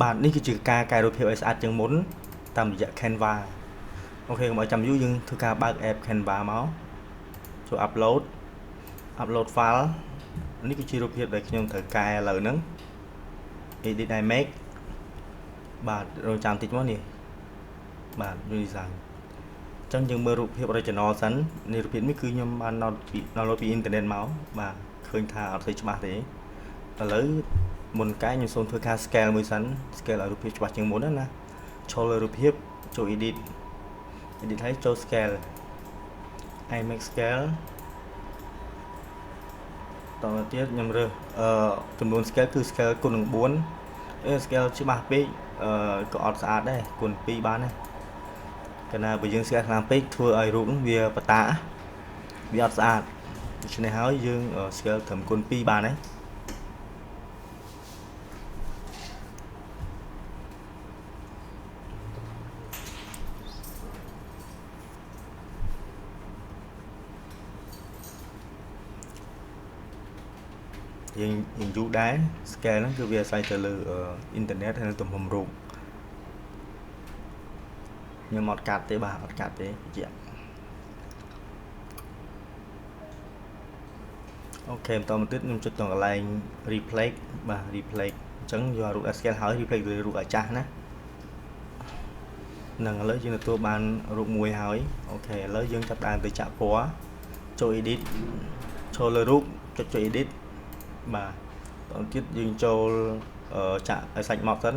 bạnនេះគឺជាការកែរូបភាពឲ្យស្អាតជាងមុនតាមរយៈ Canva អូខេកុំឲ្យចាំយូរយើងធ្វើការបើក app Canva មកចូល upload file នេះគឺជារូបភាពដែលខ្ញុំត្រូវកែឥឡូវហ្នឹង edit image បាទរងចាំតិចមកនេះបាទ new design អញ្ចឹងយើងមើលរូបភាព original សិននេះរូបភាពនេះគឺខ្ញុំបាន download ពី internet មកបាទឃើញថាអត់សូវច្បាស់ទេឥឡូវមុនកែខ្ញុំសូមធ្វើការ scale មួយសិន scale ឲ្យរូបភាពច្បាស់ជាងមុនណាឈលលើរូបភាពចូល edit ហើយចូល scale image scale តទៅទៀតខ្ញុំរើសចំនួន scale គឺ scale គុណនឹង4scale ច្បាស់ពេកក៏អត់ស្អាតដែរគុណ2បានដែរកាលណាបើយើង scale ខ្លាំងពេកធ្វើឲ្យរូបហ្នឹងវាបតាវាអត់ស្អាតដូច្នេះហើយយើង scale ត្រឹមគុណ2បានដែរយើងយូរដែរ scale ហ្នឹងគឺវាអាស្រ័យទៅលើអ៊ីនធឺណិតហើយនឹងទំហំរូបខ្ញុំអត់កាត់ទេបាទអត់កាត់ទេជាអូខេបន្តមកទៀតខ្ញុំចុចទៅកន្លែង replace បាទ replace អញ្ចឹងយករូប scale ហើយ replace លើរូបអាចាស់ណានឹងឥឡូវយើងទទួលបានរូបមួយហើយអូខេឥឡូវយើងចាប់ដើមទៅចាក់ពណ៌ចូល edit ចូលលើរូបចុច edit បាទបន្តទៀតយើងចូលចាក់ឲ្យសាច់មកសិន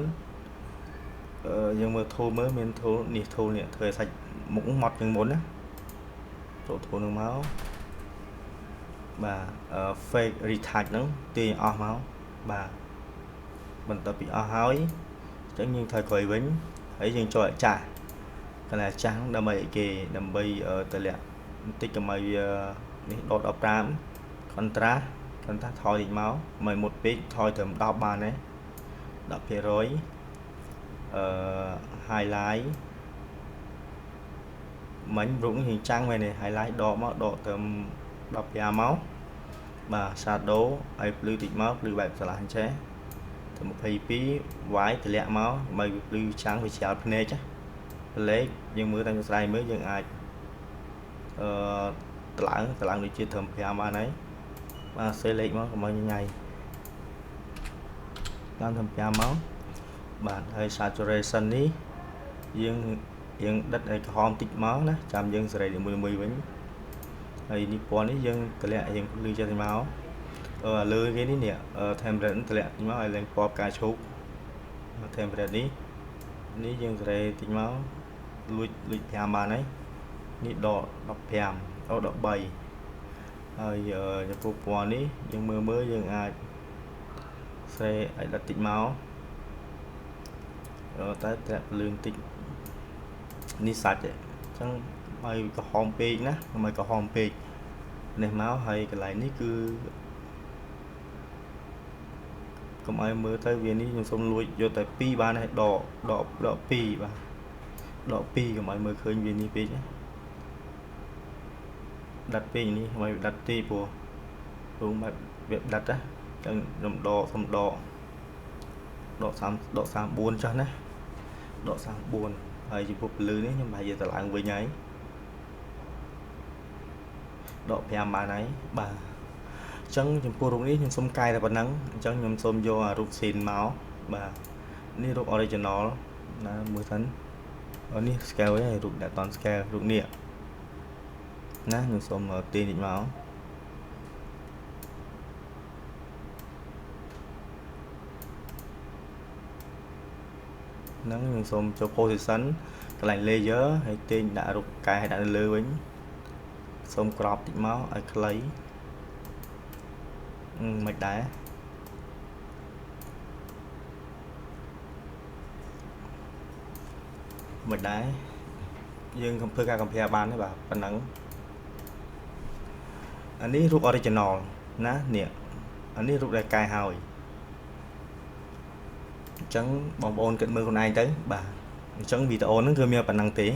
យើងមើល tool មើលមាន tool នេះ tool នេះធ្វើឲ្យសាច់មុខម៉ត់ជាងមុនណាចូល tool នឹងមកបាទ fake retouch ហ្នឹងទាញអស់មកបាទបន្ទាប់ពីអស់ហើយអញ្ចឹងយើងថយក្រោយវិញហើយយើងចូលអាចាស់កន្លែងអាចាស់ហ្នឹងដើម្បីអីគេដើម្បីតម្លាក់បន្តិចកុំឲ្យវានេះដក15 contrast ថយតិចមកមិនមុតពេកថយត្រឹម10បានទេ10% highlight មិញរូបនេះរៀងចាំងមែនទេ highlight ដកមកដកត្រឹម15មកបាទ shadow ឲ្យភ្លឺតិចមកភ្លឺបែបស្រឡះអញ្ចេះត្រឹម22 white តម្លាក់មកឲ្យវាភ្លឺចាំងវាស្រាលភ្នែកណាលេខយើងមើលតាមស្រាយមើលយើងអាចតម្លើងដូចជាត្រឹម5បានហើយបាទសេលេខមកកុំឲ្យញ៉ៃតាមត្រឹម5មកបាទហើយ saturation នេះយើងដិតឲ្យក្រហមតិចមកណាចាំយើងសេរីមួយវិញហើយនេះពណ៌នេះយើងតម្លាក់យើងភ្លឺចេះមកលើគេនេះ template តម្លាក់មកឲ្យឡើងពណ៌ផ្កាឈូក template នេះយើងសេរីតិចមកលួច5បានហើយនេះដក15ដក13ហើយចំពោះពណ៌នេះយើងមើលយើងអាចសេរីឲ្យដិតតិចមកតែត្រាក់លឿងតិចនេះសាច់អញ្ចឹងឲ្យក្រហមពេកណាកុំឲ្យក្រហមពេកនេះមកហើយកន្លែងនេះគឺកុំឲ្យមើលទៅវានេះខ្ញុំសូមលួចយកតែ2បានហើយដក2បាទដក2កុំឲ្យមើលឃើញវានេះពេកណាដាត់ពេកនេះកុំឲ្យដាត់ទេព្រោះរូបបែបវាដាត់ណាចឹងខ្ញុំសុំដក34ចុះណាដក34ហើយចំពោះពលឺនេះខ្ញុំប្រហែលជាតម្លើងវិញហើយដក5បានហើយបាទអញ្ចឹងចំពោះរូបនេះខ្ញុំសុំកែតែប៉ុណ្ណឹងអញ្ចឹងខ្ញុំសូមយករូប scene មកបាទនេះរូប original ណាមើលសិននេះ scale ឯងរូបដាក់តន scale រូបនេះណាខ្ញុំសូមទាញតិចមកហ្នឹងខ្ញុំសូមចូល position កន្លែង layer ហើយទាញដាក់រូបកែឲ្យដាក់នៅលើវិញសូម crop តិចមកឲ្យខ្លីមិនដែរយើងធ្វើការ compare បានទេបាទប៉ុណ្ណឹងអានេះរូប original ណានេះអានេះរូបដែលកែហើយអញ្ចឹងបងប្អូនគិតមើលខ្លួនឯងទៅបាទអញ្ចឹងវីដេអូហ្នឹងគឺមានប៉ុណ្ណឹងទេ